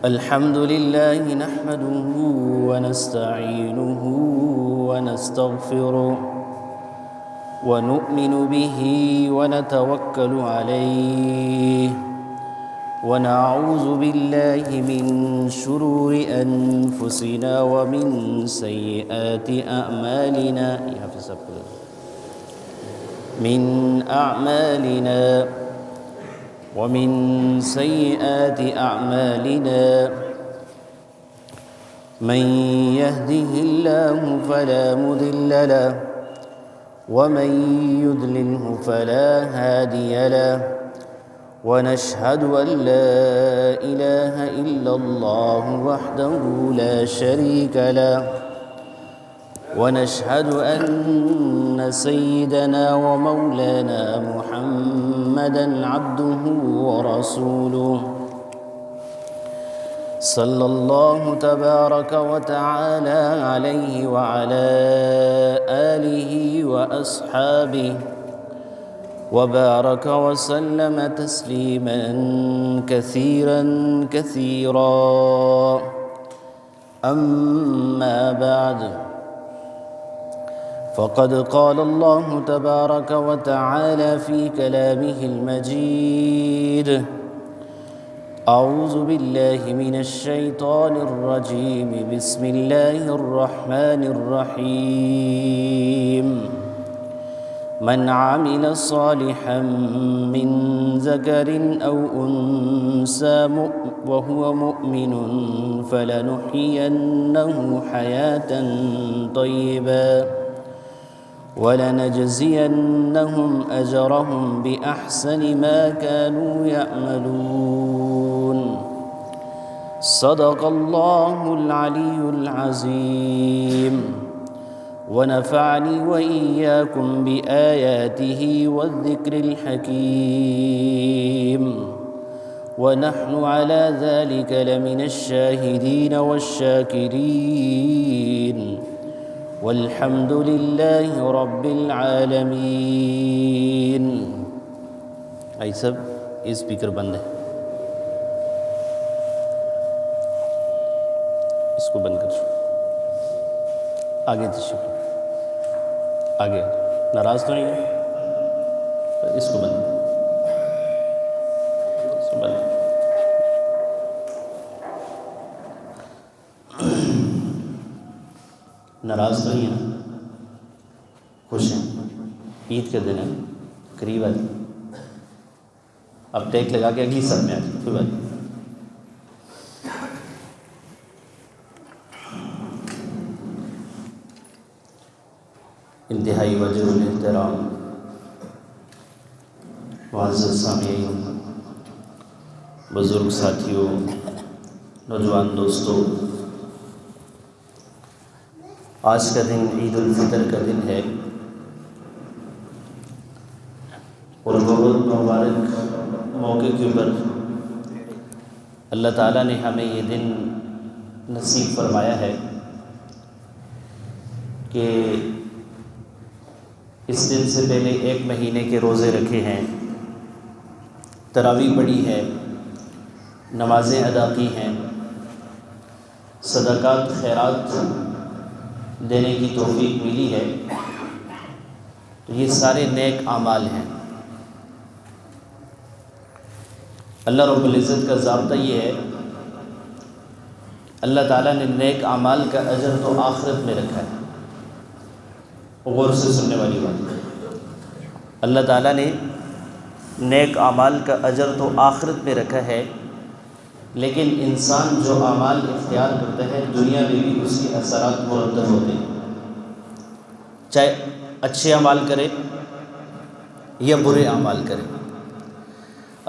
الحمد لله نحمده ونستعينه ونستغفره ونؤمن به ونتوكل عليه ونعوذ بالله من شرور أنفسنا ومن سيئات أعمالنا ومن سيئات أعمالنا من يهده الله فلا مضل له ومن يضلله فلا هادي له ونشهد أن لا إله إلا الله وحده لا شريك له ونشهد أن سيدنا ومولانا محمدًا عبده ورسوله صلى الله تبارك وتعالى عليه وعلى آله وأصحابه وبارك وسلم تسليما كثيرا أما بعد فقد قال الله تبارك وتعالى في كلامه المجيد أعوذ بالله من الشيطان الرجيم بسم الله الرحمن الرحيم من عمل صالحا من ذكر أو أنثى وهو مؤمن فلنحيينه حياة طيبة ولنجزينهم أجرهم بأحسن ما كانوا يعملون صدق الله العلي العظيم ونفعني وإياكم بآياته والذكر الحكيم ونحن على ذلك لمن الشاهدين والشاكرين والحمد لله رب العالمین۔ آئی سب اسپیکر بند ہے، اس کو بند کر دو۔ آگے تشریف آگے ناراض تو نہیں ہے؟ اس کو بند ناراض تو نہیں ہے؟ خوش ہیں؟ عید کے دن ہے، قریب آ جائے، اب ٹیک لگا کے اگلی سب میں آ جائے، کوئی بات نہیں۔ انتہائی وجہ الاحترام معزز سامعین، بزرگ ساتھیوں، نوجوان دوستوں، آج کا دن عید الفطر کا دن ہے اور بہت مبارک موقع کے اوپر اللہ تعالیٰ نے ہمیں یہ دن نصیب فرمایا ہے کہ اس دن سے پہلے 1 مہینے کے روزے رکھے ہیں، تراویح پڑھی ہے، نمازیں ادا کی ہیں، صدقات خیرات دینے کی توفیق ملی ہے، تو یہ سارے نیک اعمال ہیں۔ اللہ رب العزت کا ضابطہ یہ ہے، اللہ تعالیٰ نے نیک اعمال کا اجر تو آخرت میں رکھا ہے۔ غور سے سننے والی بات ہے، اللہ تعالیٰ نے نیک اعمال کا اجر تو آخرت میں رکھا ہے، لیکن انسان جو اعمال اختیار کرتا ہے دنیا میں بھی اس کے اثرات مرتب ہوتے ہیں، چاہے اچھے اعمال کرے یا برے اعمال کرے۔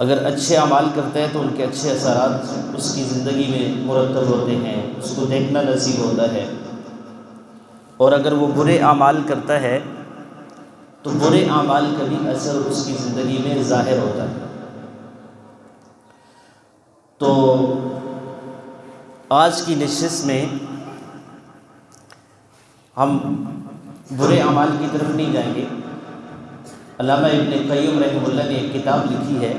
اگر اچھے اعمال کرتے ہیں تو ان کے اچھے اثرات اس کی زندگی میں مرتب ہوتے ہیں، اس کو دیکھنا نصیب ہوتا ہے، اور اگر وہ برے اعمال کرتا ہے تو برے اعمال کا بھی اثر اس کی زندگی میں ظاہر ہوتا ہے۔ تو آج کی نشست میں ہم برے اعمال کی طرف نہیں جائیں گے۔ علامہ ابن قیم رحمہ اللہ نے ایک کتاب لکھی ہے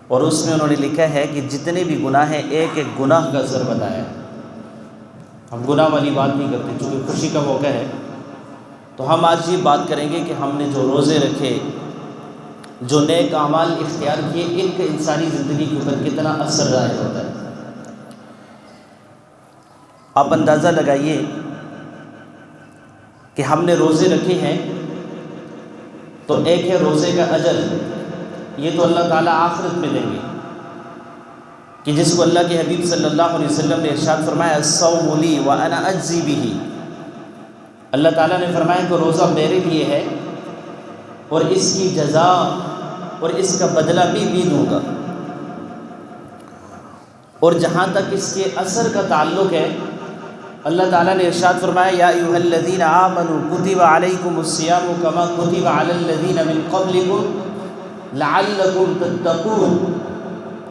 اور اس میں انہوں نے لکھا ہے کہ جتنے بھی گناہ ہیں ایک ایک گناہ کا اثر بتایا ہے۔ ہم گناہ والی بات نہیں کرتے، چونکہ خوشی کا موقع ہے، تو ہم آج یہ بات کریں گے کہ ہم نے جو روزے رکھے، جو نیک اعمال اختیار کیے، ان کا انسانی زندگی کے اوپر کتنا اثر ظاہر ہوتا ہے۔ آپ اندازہ لگائیے کہ ہم نے روزے رکھے ہیں تو ایک ہے روزے کا اجر، یہ تو اللہ تعالیٰ آخرت میں دیں گے، کہ جس کو اللہ کے حبیب صلی اللہ علیہ وسلم نے ارشاد فرمایا الصوم لی وانا اجزی بہ، اللہ تعالیٰ نے فرمایا کہ روزہ میرے لیے ہے اور اس کی جزا اور اس کا بدلہ بھی دوں گا۔ اور جہاں تک اس کے اثر کا تعلق ہے، اللہ تعالیٰ نے ارشاد فرمایا یا ایھا الذین آمنوا کتب علیکم الصیام کما کتب علی الذین من قبلکم لعلکم تتقون،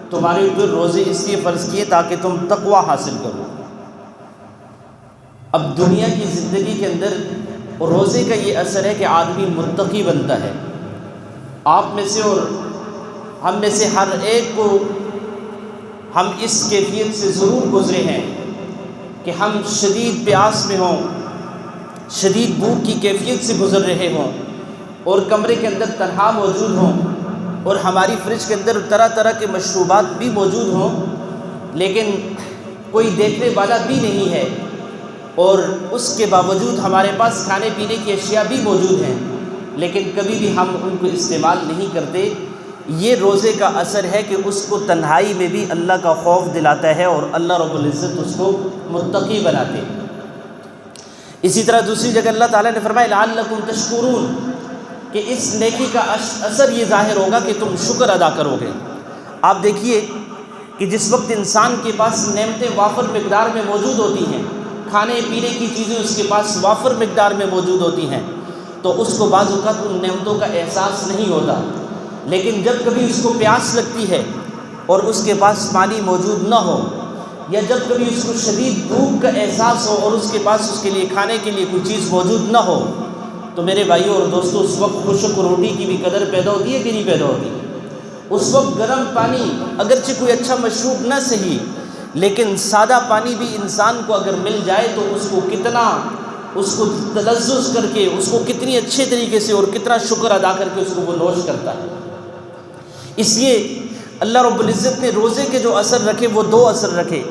تمہارے اوپر روزے اس لیے فرض کیے تاکہ تم تقوی حاصل کرو۔ اب دنیا کی زندگی کے اندر روزے کا یہ اثر ہے کہ آدمی متقی بنتا ہے۔ آپ میں سے اور ہم میں سے ہر ایک کو ہم اس کیفیت سے ضرور گزرے ہیں کہ ہم شدید پیاس میں ہوں، شدید بھوک کی کیفیت سے گزر رہے ہوں، اور کمرے کے اندر تنہا موجود ہوں، اور ہماری فریج کے اندر طرح طرح کے مشروبات بھی موجود ہوں، لیکن کوئی دیکھنے والا بھی نہیں ہے، اور اس کے باوجود ہمارے پاس کھانے پینے کی اشیاء بھی موجود ہیں، لیکن کبھی بھی ہم ان کو استعمال نہیں کرتے۔ یہ روزے کا اثر ہے کہ اس کو تنہائی میں بھی اللہ کا خوف دلاتا ہے اور اللہ رب العزت اس کو متقی بناتے ہیں۔ اسی طرح دوسری جگہ اللہ تعالیٰ نے فرمایا لعلکم تشکرون، کہ اس نیکی کا اثر یہ ظاہر ہوگا کہ تم شکر ادا کرو گے۔ آپ دیکھیے کہ جس وقت انسان کے پاس نعمتیں وافر مقدار میں موجود ہوتی ہیں، کھانے پینے کی چیزیں اس کے پاس وافر مقدار میں موجود ہوتی ہیں، تو اس کو بعض اوقات ان نعمتوں کا احساس نہیں ہوتا، لیکن جب کبھی اس کو پیاس لگتی ہے اور اس کے پاس پانی موجود نہ ہو، یا جب کبھی اس کو شدید بھوک کا احساس ہو اور اس کے پاس اس کے لیے کھانے کے لیے کوئی چیز موجود نہ ہو، تو میرے بھائیوں اور دوستوں اس وقت خشک روٹی کی بھی قدر پیدا ہوتی ہے کہ نہیں پیدا ہوتی؟ اس وقت گرم پانی اگرچہ کوئی اچھا مشروب نہ صحیح، لیکن سادہ پانی بھی انسان کو اگر مل جائے تو اس کو تلذذ کر کے، اس کو کتنی اچھے طریقے سے اور کتنا شکر ادا کر کے اس کو وہ نوش کرتا ہے۔ اس لیے اللہ رب العزت نے روزے کے جو اثر رکھے وہ دو اثر رکھے۔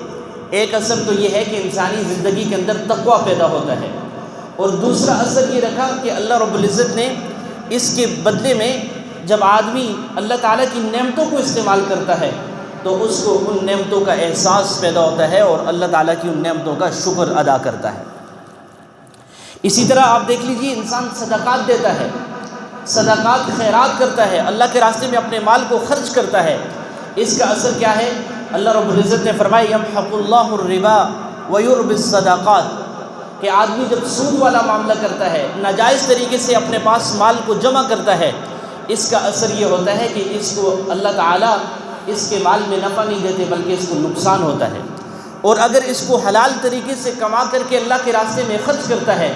ایک اثر تو یہ ہے کہ انسانی زندگی کے اندر تقویٰ پیدا ہوتا ہے، اور دوسرا اثر یہ رکھا کہ اللہ رب العزت نے اس کے بدلے میں جب آدمی اللہ تعالیٰ کی نعمتوں کو استعمال کرتا ہے تو اس کو ان نعمتوں کا احساس پیدا ہوتا ہے اور اللہ تعالیٰ کی ان نعمتوں کا شکر ادا کرتا ہے۔ اسی طرح آپ دیکھ لیجئے انسان صدقات دیتا ہے، صدقات خیرات کرتا ہے، اللہ کے راستے میں اپنے مال کو خرچ کرتا ہے، اس کا اثر کیا ہے؟ اللہ رب العزت نے فرمایا یمحق اللہ الربا ویربی الصدقات، کہ آدمی جب سود والا معاملہ کرتا ہے، ناجائز طریقے سے اپنے پاس مال کو جمع کرتا ہے، اس کا اثر یہ ہوتا ہے کہ اس کو اللہ تعالیٰ اس کے مال میں نفع نہیں دیتے بلکہ اس کو نقصان ہوتا ہے۔ اور اگر اس کو حلال طریقے سے کما کر کے اللہ کے راستے میں خرچ کرتا ہے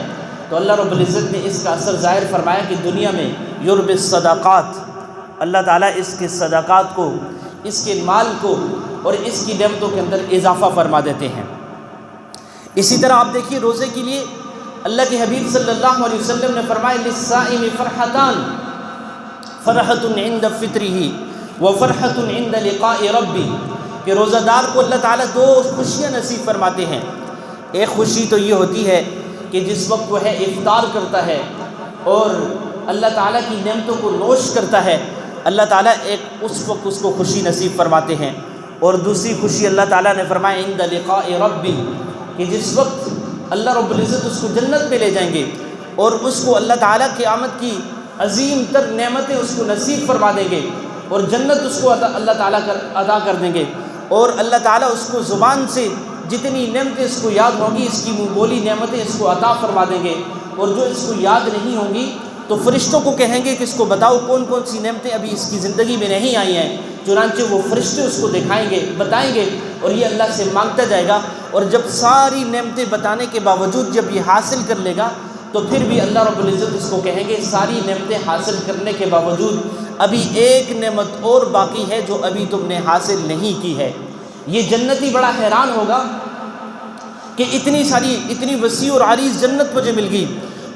تو اللہ رب العزت نے اس کا اثر ظاہر فرمایا کہ دنیا میں یربی الصدقات، اللہ تعالیٰ اس کے صدقات کو، اس کے مال کو اور اس کی نعمتوں کے اندر اضافہ فرما دیتے ہیں۔ اسی طرح آپ دیکھیے روزے کے لیے اللہ کے حبیب صلی اللہ علیہ وسلم نے فرمایا للصائم فرحتان، فرحۃ عند فطرہ وفرحۃ عند لقاء ربہ، کہ روزہ دار کو اللہ تعالیٰ دو خوشیاں نصیب فرماتے ہیں۔ ایک خوشی تو یہ ہوتی ہے کہ جس وقت وہ ہے افطار کرتا ہے اور اللہ تعالیٰ کی نعمتوں کو نوش کرتا ہے، اللہ تعالیٰ ایک اس وقت اس کو خوشی نصیب فرماتے ہیں۔ اور دوسری خوشی اللہ تعالیٰ نے فرمایا عند لقاء ربہ، کہ جس وقت اللہ رب العزت اس کو جنت میں لے جائیں گے اور اس کو اللہ تعالیٰ قیامت کی عظیم تر نعمتیں اس کو نصیب فرما دیں گے اور جنت اس کو اللہ تعالیٰ عطا کر دیں گے، اور اللہ تعالیٰ اس کو زبان سے جتنی نعمتیں اس کو یاد ہوں گی اس کی منہ بولی نعمتیں اس کو عطا فرما دیں گے، اور جو اس کو یاد نہیں ہوں گی تو فرشتوں کو کہیں گے کہ اس کو بتاؤ کون کون سی نعمتیں ابھی اس کی زندگی میں نہیں آئی ہیں، چنانچہ وہ فرشتے اس کو دکھائیں گے، بتائیں گے، اور یہ اللہ سے مانگتا جائے گا، اور جب ساری نعمتیں بتانے کے باوجود جب یہ حاصل کر لے گا تو پھر بھی اللہ رب العزت اس کو کہیں گے ساری نعمتیں حاصل کرنے کے باوجود ابھی ایک نعمت اور باقی ہے جو ابھی تم نے حاصل نہیں کی ہے۔ یہ جنتی بڑا حیران ہوگا کہ اتنی ساری اتنی وسیع اور عریض جنت مجھے مل گئی،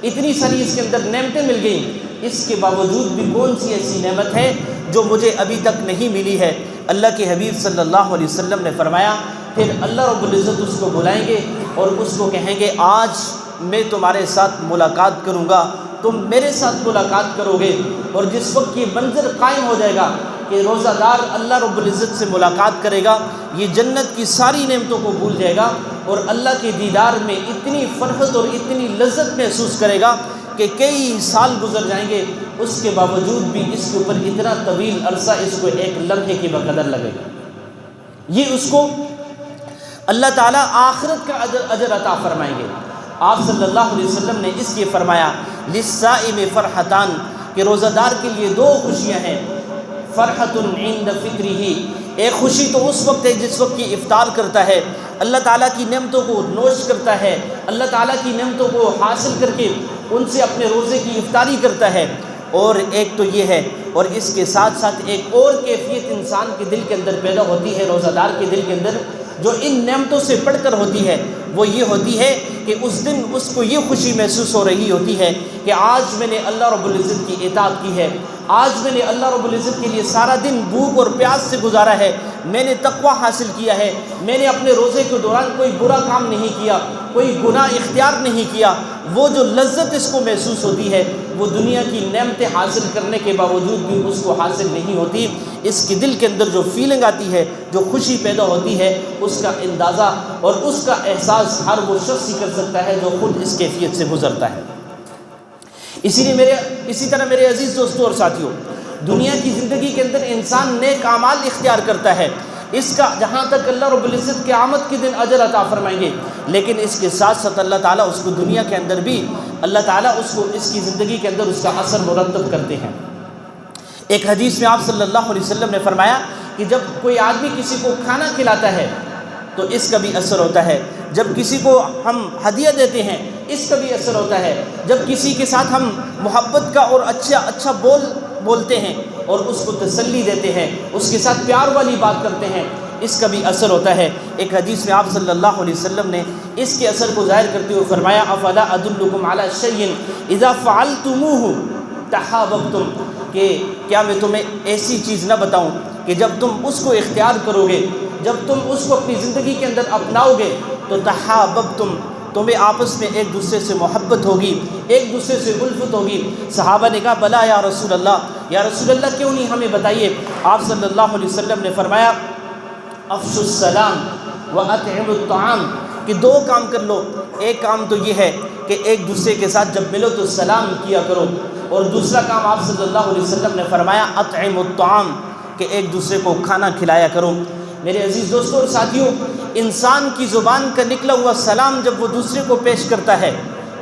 اتنی ساری اس کے اندر نعمتیں مل گئیں، اس کے باوجود بھی کون سی ایسی نعمت ہے جو مجھے ابھی تک نہیں ملی ہے؟ اللہ کے حبیب صلی اللہ علیہ وسلم نے فرمایا پھر اللہ رب العزت اس کو بلائیں گے اور اس کو کہیں گے آج میں تمہارے ساتھ ملاقات کروں گا، تم میرے ساتھ ملاقات کرو گے۔ اور جس وقت یہ منظر قائم ہو جائے گا کہ روزہ دار اللہ رب العزت سے ملاقات کرے گا، یہ جنت کی ساری نعمتوں کو بھول جائے گا اور اللہ کے دیدار میں اتنی فرحت اور اتنی لذت محسوس کرے گا کہ کئی سال گزر جائیں گے، اس کے باوجود بھی اس کے اوپر اتنا طویل عرصہ اس کو ایک لمحے کی بقدر لگے گا۔ یہ اس کو اللہ تعالیٰ آخرت کا اجر عطا فرمائیں گے۔ آپ صلی اللہ علیہ وسلم نے اس لیے فرمایا للصائم فرحتان کہ روزہ دار کے لیے دو خوشیاں ہیں، فرحت عند فطرہ، ایک خوشی تو اس وقت ہے جس وقت یہ افطار کرتا ہے، اللہ تعالیٰ کی نعمتوں کو نوش کرتا ہے، اللہ تعالیٰ کی نعمتوں کو حاصل کر کے ان سے اپنے روزے کی افطاری کرتا ہے، اور ایک تو یہ ہے، اور اس کے ساتھ ساتھ ایک اور کیفیت انسان کے دل کے اندر پیدا ہوتی ہے، روزہ دار کے دل کے اندر جو ان نعمتوں سے بڑھ کر ہوتی ہے، وہ یہ ہوتی ہے کہ اس دن اس کو یہ خوشی محسوس ہو رہی ہوتی ہے کہ آج میں نے اللہ رب العزت کی اطاعت کی ہے، آج میں نے اللہ رب العزت کے لیے سارا دن بھوک اور پیاس سے گزارا ہے، میں نے تقوی حاصل کیا ہے، میں نے اپنے روزے کے دوران کوئی برا کام نہیں کیا، کوئی گناہ اختیار نہیں کیا۔ وہ جو لذت اس کو محسوس ہوتی ہے وہ دنیا کی نعمتیں حاصل کرنے کے باوجود بھی اس کو حاصل نہیں ہوتی۔ اس کے دل کے اندر جو فیلنگ آتی ہے، جو خوشی پیدا ہوتی ہے، اس کا اندازہ اور اس کا احساس ہر وہ شخص ہی کر سکتا ہے جو خود اس کیفیت سے گزرتا ہے۔ اسی طرح میرے عزیز دوستوں اور ساتھیوں، دنیا کی زندگی کے اندر انسان نیک اعمال اختیار کرتا ہے، اس کا جہاں تک اللہ رب العزت قیامت کے دن اجر عطا فرمائیں گے، لیکن اس کے ساتھ ساتھ اللہ تعالیٰ اس کو دنیا کے اندر بھی اللہ تعالیٰ اس کو اس کی زندگی کے اندر اس کا اثر مرتب کرتے ہیں۔ ایک حدیث میں آپ صلی اللہ علیہ وسلم نے فرمایا کہ جب کوئی آدمی کسی کو کھانا کھلاتا ہے تو اس کا بھی اثر ہوتا ہے، جب کسی کو ہم ہدیہ دیتے ہیں اس کا بھی اثر ہوتا ہے، جب کسی کے ساتھ ہم محبت کا اور اچھا بولتے ہیں اور اس کو تسلی دیتے ہیں، اس کے ساتھ پیار والی بات کرتے ہیں، اس کا بھی اثر ہوتا ہے۔ ایک حدیث میں آپ صلی اللہ علیہ وسلم نے اس کے اثر کو ظاہر کرتے ہوئے فرمایا افلا ادلکم علی شیء اذا فعلتموہ تحاببتم، کہ کیا میں تمہیں ایسی چیز نہ بتاؤں کہ جب تم اس کو اختیار کرو گے، جب تم اس کو اپنی زندگی کے اندر اپناؤ گے تو تحاببتم، تمہیں آپس میں ایک دوسرے سے محبت ہوگی، ایک دوسرے سے الفت ہوگی۔ صحابہ نے کہا بلا یا رسول اللہ کیوں نہیں ہمیں بتائیے؟ آپ صلی اللہ علیہ وسلم نے فرمایا افشوا السلام واطعموا الطعام، کہ دو کام کر لو، ایک کام تو یہ ہے کہ ایک دوسرے کے ساتھ جب ملو تو سلام کیا کرو، اور دوسرا کام آپ صلی اللہ علیہ وسلم نے فرمایا اطعموا الطعام، کہ ایک دوسرے کو کھانا کھلایا کرو۔ میرے عزیز دوستوں اور ساتھیوں، انسان کی زبان کا نکلا ہوا سلام جب وہ دوسرے کو پیش کرتا ہے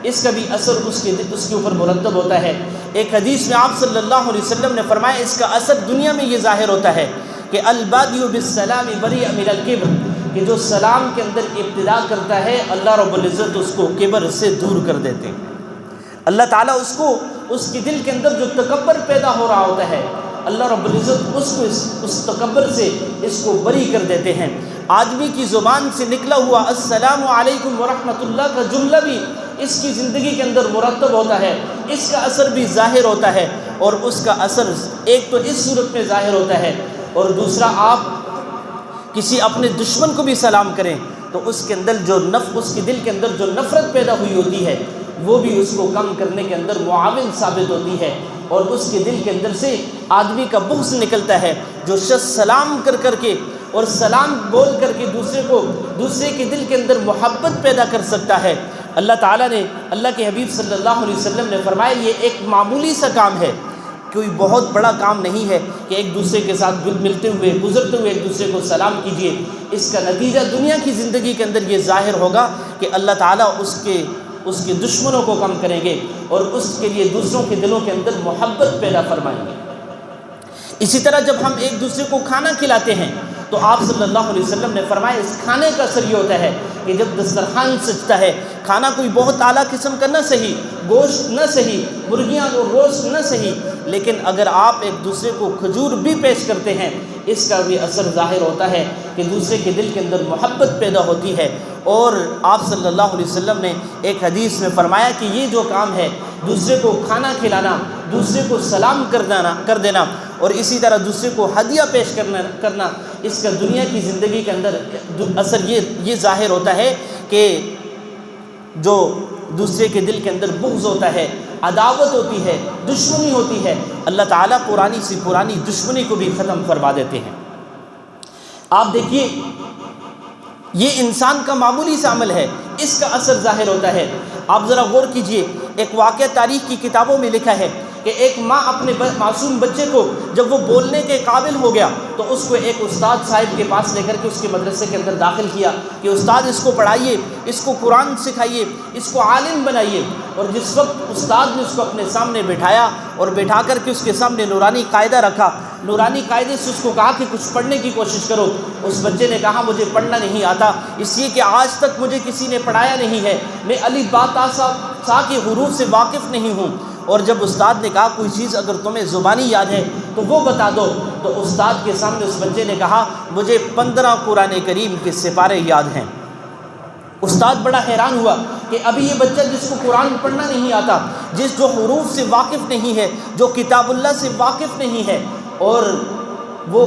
اس کا بھی اثر اس کے اوپر مرتب ہوتا ہے۔ ایک حدیث میں آپ صلی اللہ علیہ وسلم نے فرمایا اس کا اثر دنیا میں یہ ظاہر ہوتا ہے کہ البادی بالسلام بری من الکبر، کہ جو سلام کے اندر ابتدا کرتا ہے اللہ رب العزت اس کو کبر سے دور کر دیتے ہیں۔ اللہ تعالیٰ اس کے دل کے اندر جو تکبر پیدا ہو رہا ہوتا ہے اللہ رب العزت اس تکبر سے اس کو بری کر دیتے ہیں۔ آدمی کی زبان سے نکلا ہوا السلام علیکم ورحمۃ اللہ کا جملہ بھی اس کی زندگی کے اندر مرتب ہوتا ہے، اس کا اثر بھی ظاہر ہوتا ہے، اور اس کا اثر ایک تو اس صورت میں ظاہر ہوتا ہے، اور دوسرا آپ کسی اپنے دشمن کو بھی سلام کریں تو اس کے اندر اس کے دل کے اندر جو نفرت پیدا ہوئی ہوتی ہے وہ بھی اس کو کم کرنے کے اندر معاون ثابت ہوتی ہے، اور اس کے دل کے اندر سے آدمی کا بغض نکلتا ہے۔ جو شخص سلام کر کے اور سلام بول کر کے دوسرے کے دل کے اندر محبت پیدا کر سکتا ہے، اللہ تعالیٰ نے اللہ کے حبیب صلی اللہ علیہ وسلم نے فرمایا یہ ایک معمولی سا کام ہے، کوئی بہت بڑا کام نہیں ہے کہ ایک دوسرے کے ساتھ ملتے ہوئے گزرتے ہوئے ایک دوسرے کو سلام کیجیے۔ اس کا نتیجہ دنیا کی زندگی کے اندر یہ ظاہر ہوگا کہ اللہ تعالیٰ اس کے دشمنوں کو کم کریں گے اور اس کے لیے دوسروں کے دلوں کے اندر محبت پیدا فرمائیں گے۔ اسی طرح جب ہم ایک دوسرے کو کھانا کھلاتے ہیں تو آپ صلی اللہ علیہ وسلم نے فرمایا اس کھانے کا اثر یہ ہوتا ہے کہ جب دسترخوان سجتا ہے، کھانا کوئی بہت اعلیٰ قسم کا نہ صحیح، گوشت نہ صحیح، مرغیاں اور روسٹ نہ صحیح، لیکن اگر آپ ایک دوسرے کو کھجور بھی پیش کرتے ہیں، اس کا بھی اثر ظاہر ہوتا ہے کہ دوسرے کے دل کے اندر محبت پیدا ہوتی ہے۔ اور آپ صلی اللہ علیہ وسلم نے ایک حدیث میں فرمایا کہ یہ جو کام ہے، دوسرے کو کھانا کھلانا، دوسرے کو سلام کر دینا اور اسی طرح دوسرے کو ہدیہ پیش کرنا، اس کا دنیا کی زندگی کے اندر اثر یہ ظاہر ہوتا ہے کہ جو دوسرے کے دل کے اندر بغض ہوتا ہے، عداوت ہوتی ہے، دشمنی ہوتی ہے، اللہ تعالیٰ پرانی سی پرانی دشمنی کو بھی ختم فرما دیتے ہیں۔ آپ دیکھیے یہ انسان کا معمولی سا عمل ہے، اس کا اثر ظاہر ہوتا ہے۔ آپ ذرا غور کیجئے، ایک واقعہ تاریخ کی کتابوں میں لکھا ہے کہ ایک ماں اپنے معصوم بچے کو جب وہ بولنے کے قابل ہو گیا تو اس کو ایک استاد صاحب کے پاس لے کر کے اس کے مدرسے کے اندر داخل کیا کہ استاد اس کو پڑھائیے، اس کو قرآن سکھائیے، اس کو عالم بنائیے۔ اور جس وقت استاد نے اس کو اپنے سامنے بٹھایا اور بٹھا کر کے اس کے سامنے نورانی قاعدہ رکھا، نورانی قاعدے سے اس کو کہا کہ کچھ پڑھنے کی کوشش کرو، اس بچے نے کہا مجھے پڑھنا نہیں آتا، اس لیے کہ آج تک مجھے کسی نے پڑھایا نہیں ہے، میں الف با تا سا کے حروف سے واقف نہیں ہوں۔ اور جب استاد نے کہا کوئی چیز اگر تمہیں زبانی یاد ہے تو وہ بتا دو، تو استاد کے سامنے اس بچے نے کہا مجھے 15 قرآن کریم کے سپارے یاد ہیں۔ استاد بڑا حیران ہوا کہ ابھی یہ بچہ جس کو قرآن پڑھنا نہیں آتا، جو حروف سے واقف نہیں ہے، جو کتاب اللہ سے واقف نہیں ہے، اور وہ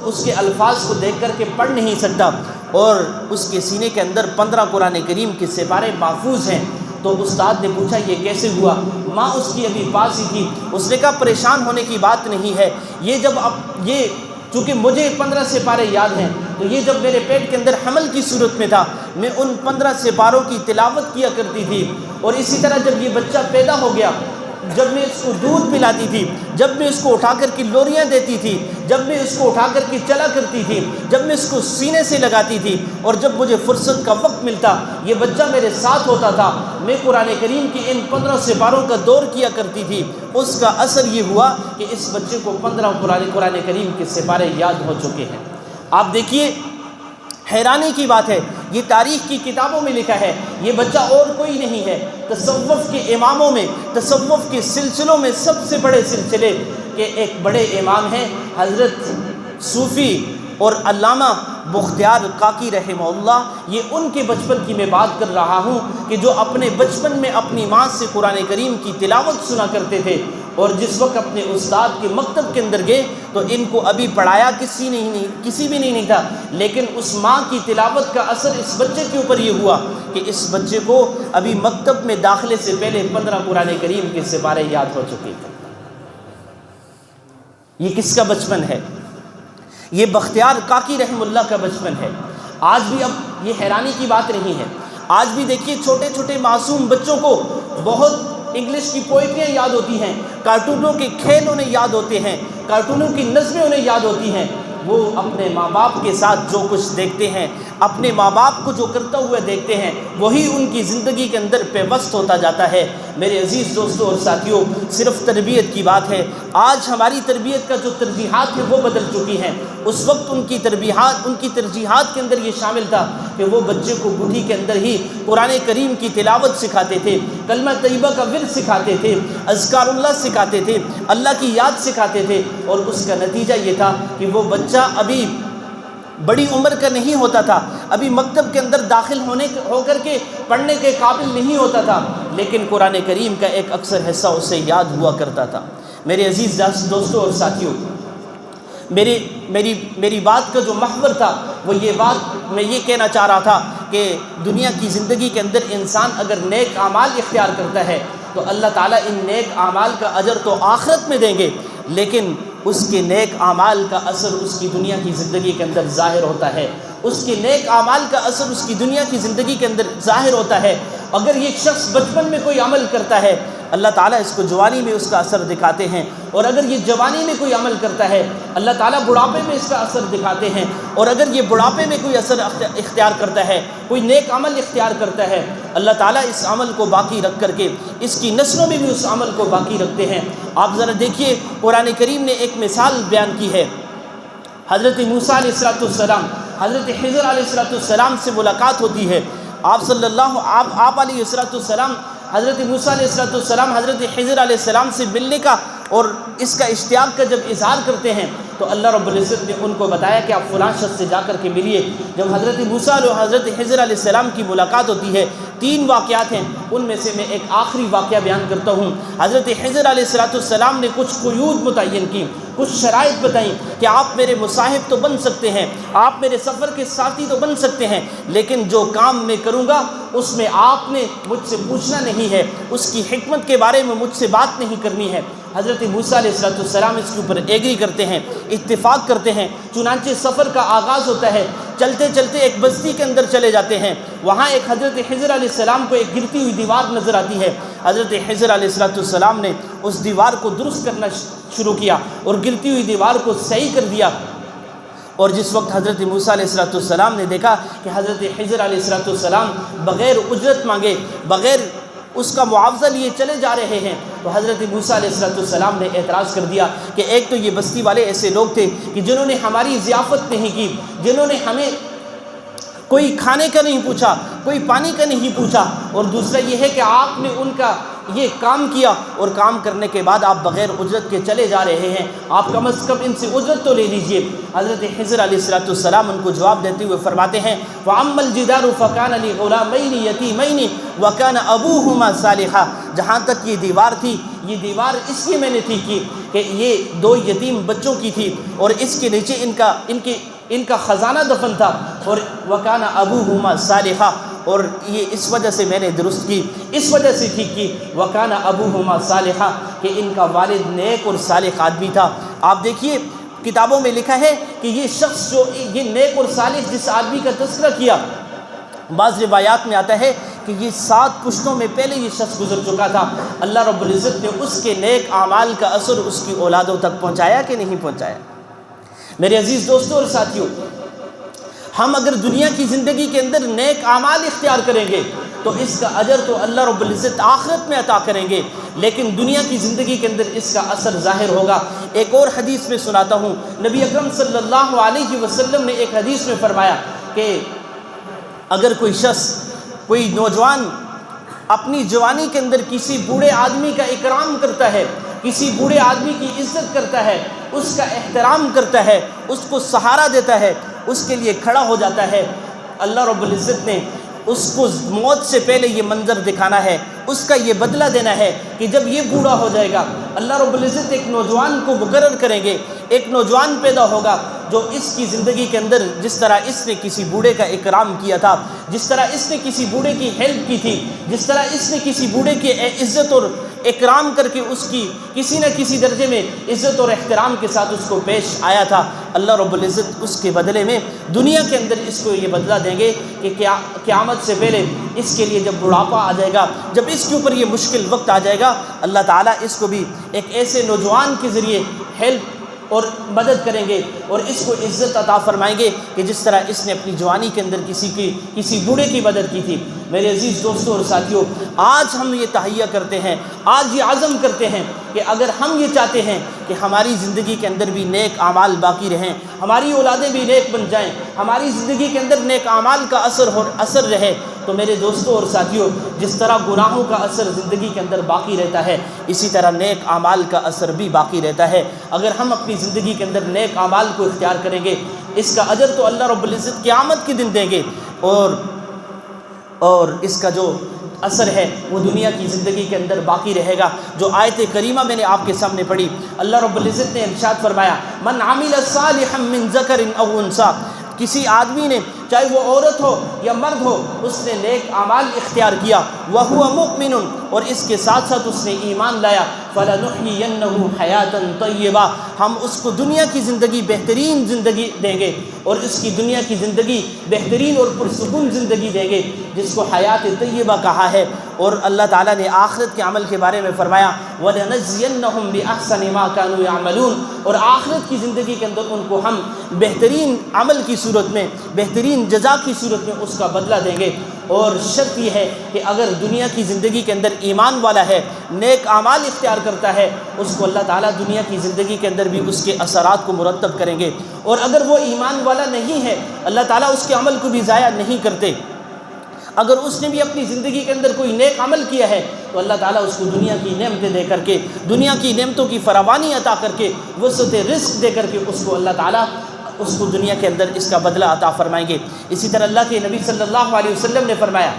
اس کے الفاظ کو دیکھ کر کے پڑھ نہیں سکتا، اور اس کے سینے کے اندر 15 قرآن کریم کے سپارے محفوظ ہیں۔ تو استاد نے پوچھا یہ کیسے ہوا؟ ماں اس کی ابھی پاس ہی تھی، اس نے کہا پریشان ہونے کی بات نہیں ہے، یہ چونکہ مجھے 15 سپارے یاد ہیں، تو یہ جب میرے پیٹ کے اندر حمل کی صورت میں تھا میں ان 15 سپاروں کی تلاوت کیا کرتی تھی، اور اسی طرح جب یہ بچہ پیدا ہو گیا، جب میں اس کو دودھ پلاتی تھی، جب میں اس کو اٹھا کر کے لوریاں دیتی تھی، جب میں اس کو اٹھا کر کے چلا کرتی تھی، جب میں اس کو سینے سے لگاتی تھی، اور جب مجھے فرصت کا وقت ملتا یہ بچہ میرے ساتھ ہوتا تھا، میں قرآن کریم کی ان 15 سپاروں کا دور کیا کرتی تھی۔ اس کا اثر یہ ہوا کہ اس بچے کو 15 قرآن کریم کے سپارے یاد ہو چکے ہیں۔ آپ دیکھیے حیرانی کی بات ہے، یہ تاریخ کی کتابوں میں لکھا ہے، یہ بچہ اور کوئی نہیں ہے، تصوف کے اماموں میں، تصوف کے سلسلوں میں سب سے بڑے سلسلے کے ایک بڑے امام ہیں حضرت صوفی اور علامہ بختیار کاکی رحمہ اللہ۔ یہ ان کے بچپن کی میں بات کر رہا ہوں کہ جو اپنے بچپن میں اپنی ماں سے قرآن کریم کی تلاوت سنا کرتے تھے، اور جس وقت اپنے استاد کے مکتب کے اندر گئے تو ان کو ابھی پڑھایا کسی بھی نہیں تھا، لیکن اس ماں کی تلاوت کا اثر اس بچے کے اوپر یہ ہوا کہ اس بچے کو ابھی مکتب میں داخلے سے پہلے 15 قرآن کریم کے سپارے یاد ہو چکے تھے۔ یہ کس کا بچپن ہے؟ یہ بختیار کاکی رحم اللہ کا بچپن ہے۔ آج بھی اب یہ حیرانی کی بات نہیں ہے، آج بھی دیکھیے چھوٹے چھوٹے معصوم بچوں کو بہت انگلش کی پوئٹریاں یاد ہوتی ہیں، کارٹونوں کے کھیل انہیں یاد ہوتے ہیں، کارٹونوں کی نظمیں انہیں یاد ہوتی ہیں، وہ اپنے ماں باپ کے ساتھ جو کچھ دیکھتے ہیں، اپنے ماں باپ کو جو کرتا ہوا دیکھتے ہیں، وہی ان کی زندگی کے اندر پیوست ہوتا جاتا ہے۔ میرے عزیز دوستوں اور ساتھیوں، صرف تربیت کی بات ہے، آج ہماری تربیت کا جو ترجیحات ہے وہ بدل چکی ہیں۔ اس وقت ان کی ترجیحات کے اندر یہ شامل تھا کہ وہ بچے کو گدھی کے اندر ہی قرآن کریم کی تلاوت سکھاتے تھے، کلمہ طیبہ کا ورد سکھاتے تھے، اذکار اللہ سکھاتے تھے، اللہ کی یاد سکھاتے تھے، اور اس کا نتیجہ یہ تھا کہ وہ بچہ ابھی بڑی عمر کا نہیں ہوتا تھا، ابھی مکتب کے اندر داخل ہو کر کے پڑھنے کے قابل نہیں ہوتا تھا، لیکن قرآن کریم کا ایک اکثر حصہ اسے یاد ہوا کرتا تھا۔ میرے عزیز دوستوں اور ساتھیوں، میری بات کا جو محور تھا وہ یہ بات میں یہ کہنا چاہ رہا تھا کہ دنیا کی زندگی کے اندر انسان اگر نیک اعمال اختیار کرتا ہے تو اللہ تعالیٰ ان نیک اعمال کا اجر تو آخرت میں دیں گے، لیکن اس کے نیک اعمال کا اثر اس کی دنیا کی زندگی کے اندر ظاہر ہوتا ہے، اس کے نیک اعمال کا اثر اس کی دنیا کی زندگی کے اندر ظاہر ہوتا ہے۔ اگر یہ شخص بچپن میں کوئی عمل کرتا ہے اللہ تعالیٰ اس کو جوانی میں اس کا اثر دکھاتے ہیں، اور اگر یہ جوانی میں کوئی عمل کرتا ہے اللہ تعالیٰ بڑھاپے میں اس کا اثر دکھاتے ہیں، اور اگر یہ بڑھاپے میں کوئی اثر اختیار کرتا ہے، کوئی نیک عمل اختیار کرتا ہے، اللہ تعالیٰ اس عمل کو باقی رکھ کر کے اس کی نسلوں میں بھی اس عمل کو باقی رکھتے ہیں۔ آپ ذرا دیکھیے قرآن کریم نے ایک مثال بیان کی ہے، حضرت موسیٰ علیہ السلام حضرت خضر علیہ السلام سے ملاقات ہوتی ہے. آپ علیہ السلام حضرت موسیٰ علیہ السلام حضرت خضر علیہ السلام سے ملنے کا اور اس کا اشتیاق کا جب اظہار کرتے ہیں تو اللہ رب العزت نے ان کو بتایا کہ آپ فلاں شخص سے جا کر کے ملیے. جب حضرت موسیٰ اور حضرت خضر علیہ السلام کی ملاقات ہوتی ہے 3 واقعات ہیں، ان میں سے میں ایک آخری واقعہ بیان کرتا ہوں. حضرت خضر علیہ السلام نے کچھ قیود متعین کی، کچھ شرائط بتائیں کہ آپ میرے مصاحب تو بن سکتے ہیں، آپ میرے سفر کے ساتھی تو بن سکتے ہیں، لیکن جو کام میں کروں گا اس میں آپ نے مجھ سے پوچھنا نہیں ہے، اس کی حکمت کے بارے میں مجھ سے بات نہیں کرنی ہے. حضرت موسیٰ علیہ السلام اس کے اوپر ایگری کرتے ہیں، اتفاق کرتے ہیں. چنانچہ سفر کا آغاز ہوتا ہے. چلتے چلتے ایک بستی کے اندر چلے جاتے ہیں. وہاں ایک حضرت خضر علیہ السلام کو ایک گرتی ہوئی دیوار نظر آتی ہے. حضرت خضر علیہ السلام نے اس دیوار کو درست کرنا شروع کیا اور گرتی ہوئی دیوار کو صحیح کر دیا. اور جس وقت حضرت موسیٰ علیہ السلام نے دیکھا کہ حضرت خضر علیہ السلام بغیر اجرت مانگے، بغیر اس کا معاوضہ لیے چلے جا رہے ہیں، تو حضرت موسیٰ علیہ السلام نے اعتراض کر دیا کہ ایک تو یہ بستی والے ایسے لوگ تھے کہ جنہوں نے ہماری ضیافت نہیں کی، جنہوں نے ہمیں کوئی کھانے کا نہیں پوچھا، کوئی پانی کا نہیں پوچھا، اور دوسرا یہ ہے کہ آپ نے ان کا یہ کام کیا اور کام کرنے کے بعد آپ بغیر اجرت کے چلے جا رہے ہیں، آپ کم از کم ان سے اجرت تو لے لیجئے. حضرت خضر علیہ السلام ان کو جواب دیتے ہوئے فرماتے ہیں وَأَمَّا الْجِدَارُ فَكَانَ لِغُلَامَيْنِ يَتِيمَيْنِ وَكَانَ أَبُوهُمَا صَالِحًا. جہاں تک یہ دیوار تھی، یہ دیوار اس لیے میں نے ٹھیک کی کہ یہ 2 یتیم بچوں کی تھی اور اس کے نیچے ان کا خزانہ دفن تھا، اور وَكَانَ أَبُوهُمَا صَالِحًا، اور یہ اس وجہ سے میں نے درست کی، اس وجہ سے ٹھیک کی. وَكَانَ أَبُوهُمَا صَالِحًا، کہ ان کا والد نیک اور صالح آدمی تھا. آپ دیکھیے کتابوں میں لکھا ہے کہ یہ شخص جو یہ نیک اور صالح جس آدمی کا تذکرہ کیا، بعض روایات میں آتا ہے کہ یہ 7 پشتوں میں پہلے یہ شخص گزر چکا تھا. اللہ رب العزت نے اس کے نیک اعمال کا اثر اس کی اولادوں تک پہنچایا کہ نہیں پہنچایا؟ میرے عزیز دوستوں اور ساتھیوں، ہم اگر دنیا کی زندگی کے اندر نیک اعمال اختیار کریں گے تو اس کا اجر تو اللہ رب العزت آخرت میں عطا کریں گے، لیکن دنیا کی زندگی کے اندر اس کا اثر ظاہر ہوگا. ایک اور حدیث میں سناتا ہوں. نبی اکرم صلی اللہ علیہ وسلم نے ایک حدیث میں فرمایا کہ اگر کوئی شخص، کوئی نوجوان اپنی جوانی کے اندر کسی بوڑھے آدمی کا اکرام کرتا ہے، کسی بوڑھے آدمی کی عزت کرتا ہے، اس کا احترام کرتا ہے، اس کو سہارا دیتا ہے، اس کے لیے کھڑا ہو جاتا ہے، اللہ رب العزت نے اس کو موت سے پہلے یہ منظر دکھانا ہے، اس کا یہ بدلہ دینا ہے کہ جب یہ بوڑھا ہو جائے گا اللہ رب العزت ایک نوجوان کو مقرر کریں گے، ایک نوجوان پیدا ہوگا جو اس کی زندگی کے اندر جس طرح اس نے کسی بوڑھے کا اکرام کیا تھا، جس طرح اس نے کسی بوڑھے کی ہیلپ کی تھی، جس طرح اس نے کسی بوڑھے کی عزت اور اکرام کر کے اس کی کسی نہ کسی درجے میں عزت اور احترام کے ساتھ اس کو پیش آیا تھا، اللہ رب العزت اس کے بدلے میں دنیا کے اندر اس کو یہ بدلہ دیں گے کہ قیامت سے پہلے اس کے لیے جب بڑھاپا آ جائے گا، جب اس کے اوپر یہ مشکل وقت آ جائے گا، اللہ تعالیٰ اس کو بھی ایک ایسے نوجوان کے ذریعے ہیلپ اور مدد کریں گے اور اس کو عزت عطا فرمائیں گے کہ جس طرح اس نے اپنی جوانی کے اندر کسی بوڑھے کی مدد کی تھی. میرے عزیز دوستوں اور ساتھیوں، آج ہم یہ تہیہ کرتے ہیں، آج یہ عزم کرتے ہیں کہ اگر ہم یہ چاہتے ہیں کہ ہماری زندگی کے اندر بھی نیک اعمال باقی رہیں، ہماری اولادیں بھی نیک بن جائیں، ہماری زندگی کے اندر نیک اعمال کا اثر رہے، تو میرے دوستوں اور ساتھیوں، جس طرح گناہوں کا اثر زندگی کے اندر باقی رہتا ہے، اسی طرح نیک اعمال کا اثر بھی باقی رہتا ہے. اگر ہم اپنی زندگی کے اندر نیک اعمال کو اختیار کریں گے، اس کا اجر تو اللہ رب العزت قیامت کے دن دیں گے، اور اس کا جو اثر ہے وہ دنیا کی زندگی کے اندر باقی رہے گا. جو آیت کریمہ میں نے آپ کے سامنے پڑھی، اللہ رب العزت نے ارشاد فرمایا من عمل صالحا من ذکر او انثی، کسی آدمی نے چاہے وہ عورت ہو یا مرد ہو، اس نے نیک اعمال اختیار کیا، وَهُوَ مُؤْمِنٌ، اور اس کے ساتھ ساتھ اس نے ایمان لایا، فَلَنُحْيِيَنَّهُ حَيَاةً طَيِّبَةً، ہم اس کو دنیا کی زندگی بہترین زندگی دیں گے، اور اس کی دنیا کی زندگی بہترین اور پرسکون زندگی دیں گے، جس کو حیات طیبہ کہا ہے. اور اللہ تعالیٰ نے آخرت کے عمل کے بارے میں فرمایا وَلَنَجْزِيَنَّهُمْ بِأَحْسَنِ مَا كَانُوا يَعْمَلُونَ، اور آخرت کی زندگی کے اندر ان کو ہم بہترین عمل کی صورت میں، بہترین جزا کی صورت میں اس کا بدلہ دیں گے. اور شرط یہ ہے کہ اگر دنیا کی زندگی کے اندر ایمان والا ہے، نیک اعمال اختیار کرتا ہے، اس کو اللہ تعالیٰ دنیا کی زندگی کے اندر بھی اس کے اثرات کو مرتب کریں گے، اور اگر وہ ایمان والا نہیں ہے اللہ تعالیٰ اس کے عمل کو بھی ضائع نہیں کرتے۔ اگر اس نے بھی اپنی زندگی کے اندر کوئی نیک عمل کیا ہے تو اللہ تعالیٰ اس کو دنیا کی نعمتیں دے کر کے، دنیا کی نعمتوں کی فراوانی عطا کر کے، وسعت رزق دے کر کے اس کو اللہ تعالیٰ اس کو دنیا کے اندر اس کا بدلہ عطا فرمائیں گے۔ اسی طرح اللہ کے نبی صلی اللہ علیہ وسلم نے فرمایا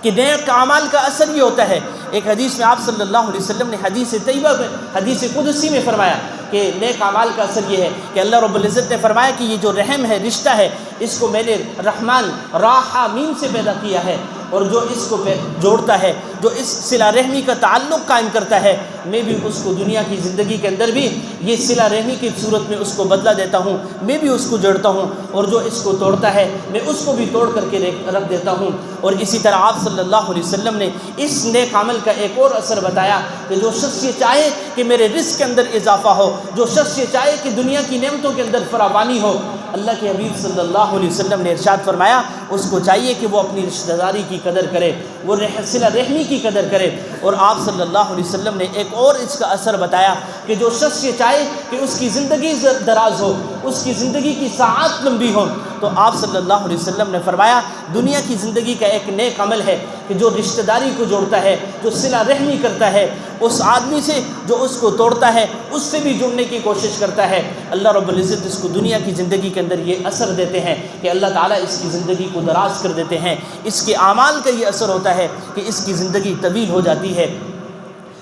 کہ نیک اعمال کا اثر یہ ہوتا ہے، ایک حدیث میں آپ صلی اللہ علیہ وسلم نے حدیث طیبہ میں، حدیث قدسی میں فرمایا کہ نیک اعمال کا اثر یہ ہے کہ اللہ رب العزت نے فرمایا کہ یہ جو رحم ہے، رشتہ ہے، اس کو میں نے رحمان راحہ میم سے پیدا کیا ہے، اور جو اس کو جوڑتا ہے، جو اس صلہ رحمی کا تعلق قائم کرتا ہے، میں بھی اس کو دنیا کی زندگی کے اندر بھی یہ صلہ رحمی کی صورت میں اس کو بدلہ دیتا ہوں، میں بھی اس کو جوڑتا ہوں، اور جو اس کو توڑتا ہے میں اس کو بھی توڑ کر کے رکھ دیتا ہوں۔ اور اسی طرح آپ صلی اللہ علیہ وسلم نے اس نیک عمل کا ایک اور اثر بتایا کہ جو شخص یہ چاہے کہ میرے رزق کے اندر اضافہ ہو، جو شخص یہ چاہے کہ دنیا کی نعمتوں کے اندر فراوانی ہو، اللہ کے حبیب صلی اللہ علیہ وسلم نے ارشاد فرمایا اس کو چاہیے کہ وہ اپنی رشتہ داری کی قدر کرے، وہ صلہ رحمی کی قدر کرے۔ اور آپ صلی اللہ علیہ وسلم نے ایک اور اس کا اثر بتایا کہ جو شخص یہ چاہے کہ اس کی زندگی دراز ہو، اس کی زندگی کی ساعات لمبی ہو، تو آپ صلی اللہ علیہ وسلم نے فرمایا دنیا کی زندگی کا ایک نیک عمل ہے کہ جو رشتہ داری کو جوڑتا ہے، جو صلہ رحمی کرتا ہے، اس آدمی سے جو اس کو توڑتا ہے اس سے بھی جڑنے کی کوشش کرتا ہے، اللہ رب العزت اس کو دنیا کی زندگی کے اندر یہ اثر دیتے ہیں کہ اللہ تعالیٰ اس کی زندگی کو دراز کر دیتے ہیں، اس کے اعمال کا یہ اثر ہوتا ہے کہ اس کی زندگی طویل ہو جاتی ہے۔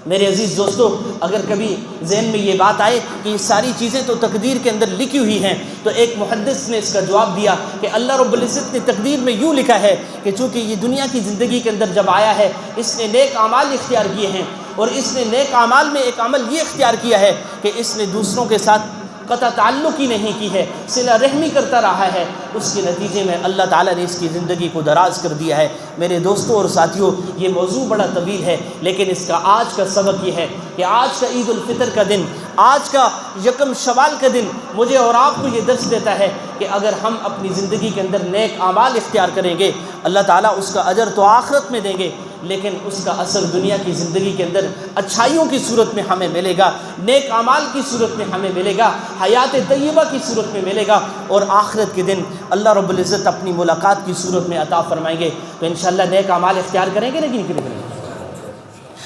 میرے عزیز دوستو، اگر کبھی ذہن میں یہ بات آئے کہ یہ ساری چیزیں تو تقدیر کے اندر لکھی ہوئی ہیں، تو ایک محدث نے اس کا جواب دیا کہ اللہ رب العزت نے تقدیر میں یوں لکھا ہے کہ چونکہ یہ دنیا کی زندگی کے اندر جب آیا ہے اس نے نیک اعمال اختیار کیے ہیں، اور اس نے نیک اعمال میں ایک عمل یہ اختیار کیا ہے کہ اس نے دوسروں کے ساتھ قطع تعلق ہی نہیں کی ہے، صلہ رحمی کرتا رہا ہے، اس کے نتیجے میں اللہ تعالیٰ نے اس کی زندگی کو دراز کر دیا ہے۔ میرے دوستوں اور ساتھیوں، یہ موضوع بڑا طویل ہے، لیکن اس کا آج کا سبق یہ ہے کہ آج کا عید الفطر کا دن، آج کا یکم شوال کا دن مجھے اور آپ کو یہ درس دیتا ہے کہ اگر ہم اپنی زندگی کے اندر نیک اعمال اختیار کریں گے اللہ تعالیٰ اس کا اجر تو آخرت میں دیں گے، لیکن اس کا اثر دنیا کی زندگی کے اندر اچھائیوں کی صورت میں ہمیں ملے گا، نیک اعمال کی صورت میں ہمیں ملے گا، حیات طیبہ کی صورت میں ملے گا، اور آخرت کے دن اللہ رب العزت اپنی ملاقات کی صورت میں عطا فرمائیں گے۔ تو انشاءاللہ نیک اعمال اختیار کریں گے لیکن کریں گے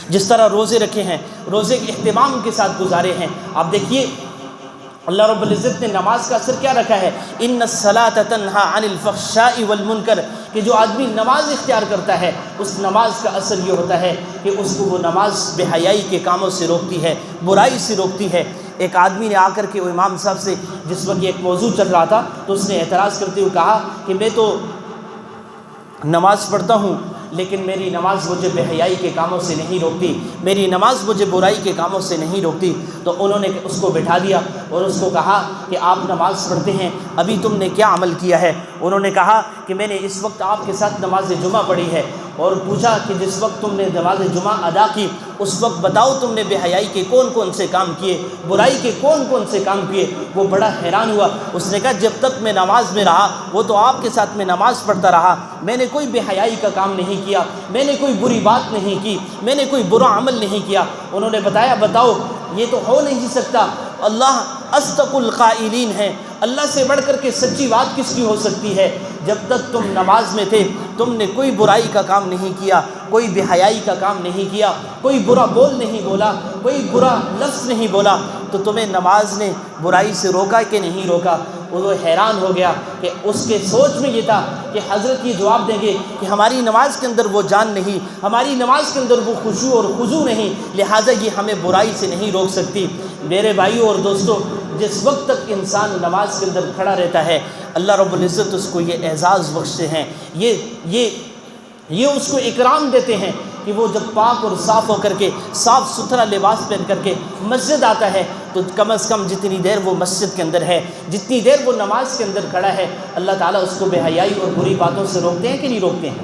جس طرح روزے رکھے ہیں، روزے کے اہتمام کے ساتھ گزارے ہیں۔ آپ دیکھیے اللہ رب العزت نے نماز کا اثر کیا رکھا ہے، ان الصلاۃ تنہی عن الفحشاء والمنکر، کہ جو آدمی نماز اختیار کرتا ہے اس نماز کا اثر یہ ہوتا ہے کہ اس کو وہ نماز بے حیائی کے کاموں سے روکتی ہے، برائی سے روکتی ہے۔ ایک آدمی نے آ کر کے وہ امام صاحب سے جس وقت یہ ایک موضوع چل رہا تھا تو اس نے اعتراض کرتے ہوئے کہا کہ میں تو نماز پڑھتا ہوں لیکن میری نماز مجھے بے حیائی کے کاموں سے نہیں روکتی، میری نماز مجھے برائی کے کاموں سے نہیں روکتی۔ تو انہوں نے اس کو بٹھا دیا اور اس کو کہا کہ آپ نماز پڑھتے ہیں، ابھی تم نے کیا عمل کیا ہے؟ انہوں نے کہا کہ میں نے اس وقت آپ کے ساتھ نماز جمعہ پڑھی ہے، اور پوچھا کہ جس وقت تم نے نماز جمعہ ادا کی اس وقت بتاؤ تم نے بے حیائی کے کون کون سے کام کیے، برائی کے کون کون سے کام کیے؟ وہ بڑا حیران ہوا، اس نے کہا جب تک میں نماز میں رہا وہ تو آپ کے ساتھ میں نماز پڑھتا رہا، میں نے کوئی بے حیائی کا کام نہیں کیا، میں نے کوئی بری بات نہیں کی، میں نے کوئی برا عمل نہیں کیا۔ انہوں نے بتایا بتاؤ یہ تو ہو نہیں سکتا، اللہ اصدق القائلین ہے، اللہ سے بڑھ کر کے سچی بات کس کی ہو سکتی ہے؟ جب تک تم نماز میں تھے تم نے کوئی برائی کا کام نہیں کیا، کوئی بے حیائی کا کام نہیں کیا، کوئی برا بول نہیں بولا، کوئی برا لفظ نہیں بولا، تو تمہیں نماز نے برائی سے روکا کہ نہیں روکا؟ وہ حیران ہو گیا کہ اس کے سوچ میں یہ تھا کہ حضرت یہ جواب دیں گے کہ ہماری نماز کے اندر وہ جان نہیں، ہماری نماز کے اندر وہ خشوع اور خضوع نہیں، لہٰذا یہ ہمیں برائی سے نہیں روک سکتی۔ میرے بھائیوں اور دوستوں، جس وقت تک انسان نماز کے اندر کھڑا رہتا ہے اللہ رب العزت اس کو یہ اعزاز بخشتے ہیں، یہ اس کو اکرام دیتے ہیں کہ وہ جب پاک اور صاف ہو کر کے صاف ستھرا لباس پہن کر کے مسجد آتا ہے تو کم از کم جتنی دیر وہ مسجد کے اندر ہے، جتنی دیر وہ نماز کے اندر کھڑا ہے، اللہ تعالیٰ اس کو بے حیائی اور بری باتوں سے روکتے ہیں کہ نہیں روکتے ہیں؟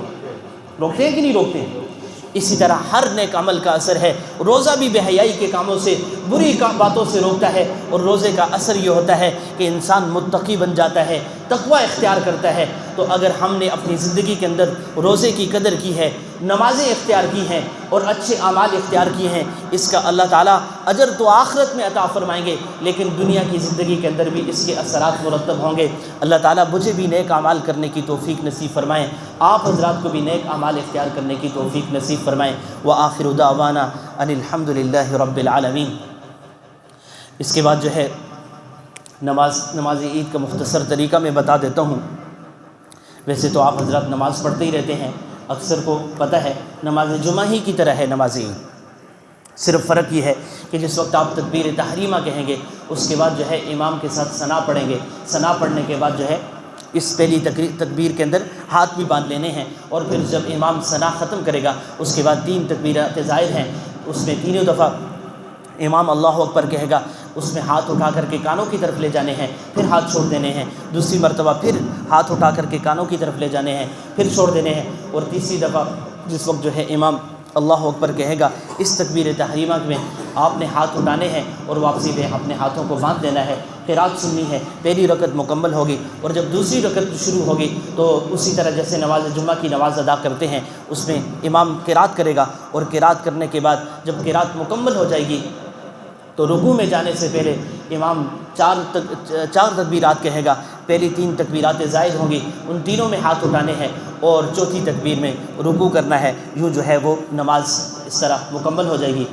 روکتے ہیں کہ نہیں روکتے ہیں؟ اسی طرح ہر نیک عمل کا اثر ہے، روزہ بھی بے حیائی کے کاموں سے بری باتوں سے روکتا ہے، اور روزے کا اثر یہ ہوتا ہے کہ انسان متقی بن جاتا ہے، تقوی اختیار کرتا ہے۔ تو اگر ہم نے اپنی زندگی کے اندر روزے کی قدر کی ہے، نمازیں اختیار کی ہیں اور اچھے اعمال اختیار کیے ہیں، اس کا اللہ تعالیٰ اجر تو آخرت میں عطا فرمائیں گے، لیکن دنیا کی زندگی کے اندر بھی اس کے اثرات مرتب ہوں گے۔ اللہ تعالیٰ مجھے بھی نیک اعمال کرنے کی توفیق نصیب فرمائیں، آپ حضرات کو بھی نیک اعمال اختیار کرنے کی توفیق نصیب فرمائیں۔ وآخر دعوانا ان الحمد للہ رب العالمین۔ اس کے بعد جو ہے نماز عید کا مختصر طریقہ میں بتا دیتا ہوں۔ ویسے تو آپ حضرات نماز پڑھتے ہی رہتے ہیں، اکثر کو پتہ ہے نماز جمعہ ہی کی طرح ہے نماز عید، صرف فرق یہ ہے کہ جس وقت آپ تکبیر تحریمہ کہیں گے اس کے بعد جو ہے امام کے ساتھ ثنا پڑھیں گے، ثنا پڑھنے کے بعد جو ہے اس پہلی تکبیر کے اندر ہاتھ بھی باندھ لینے ہیں، اور پھر جب امام ثنا ختم کرے گا اس کے بعد 3 تکبیرات زائد ہیں، اس میں تینوں دفعہ امام اللہ اکبر کہے گا، اس میں ہاتھ اٹھا کر کے کانوں کی طرف لے جانے ہیں، پھر ہاتھ چھوڑ دینے ہیں، دوسری مرتبہ پھر ہاتھ اٹھا کر کے کانوں کی طرف لے جانے ہیں، پھر چھوڑ دینے ہیں، اور تیسری دفعہ جس وقت جو ہے امام اللہ اکبر کہے گا اس تکبیر تحریمہ میں آپ نے ہاتھ اٹھانے ہیں اور واپسی میں اپنے ہاتھوں کو باندھ دینا ہے، قرات سننی ہے، پہلی رکعت مکمل ہوگی، اور جب دوسری رکعت شروع ہوگی تو اسی طرح جیسے نماز جمعہ کی نماز ادا کرتے ہیں اس میں امام قرات کرے گا، اور قرات کرنے کے بعد جب قرات مکمل ہو جائے گی تو رکوع میں جانے سے پہلے امام 4 تکبیرات کہے گا، پہلی 3 تکبیرات زائد ہوں گی، ان تینوں میں ہاتھ اٹھانے ہیں، اور چوتھی تکبیر میں رکوع کرنا ہے، یوں جو ہے وہ نماز اس طرح مکمل ہو جائے گی۔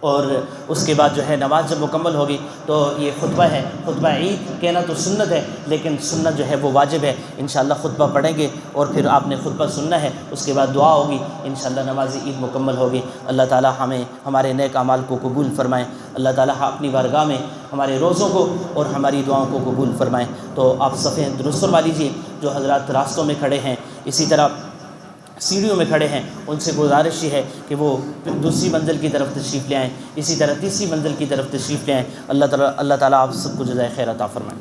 اور اس کے بعد جو ہے نماز جب مکمل ہوگی تو یہ خطبہ ہے، خطبہ عید کہنا تو سنت ہے لیکن سنت جو ہے وہ واجب ہے، انشاءاللہ خطبہ پڑھیں گے اور پھر آپ نے خطبہ سننا ہے، اس کے بعد دعا ہوگی، انشاءاللہ نماز عید مکمل ہوگی۔ اللہ تعالیٰ ہمیں ہمارے نیک اعمال کو قبول فرمائیں، اللہ تعالیٰ اپنی بارگاہ میں ہمارے روزوں کو اور ہماری دعاؤں کو قبول فرمائیں۔ تو آپ صفیں درست فرما لیجیے، جو حضرات راستوں میں کھڑے ہیں، اسی طرح سیڑھیوں میں کھڑے ہیں، ان سے گزارش یہ ہے کہ وہ دوسری منزل کی طرف تشریف لے آئیں، اسی طرح تیسری منزل کی طرف تشریف لے آئیں۔ اللہ تعالیٰ آپ سب کو جزائے خیر عطا فرمائیں۔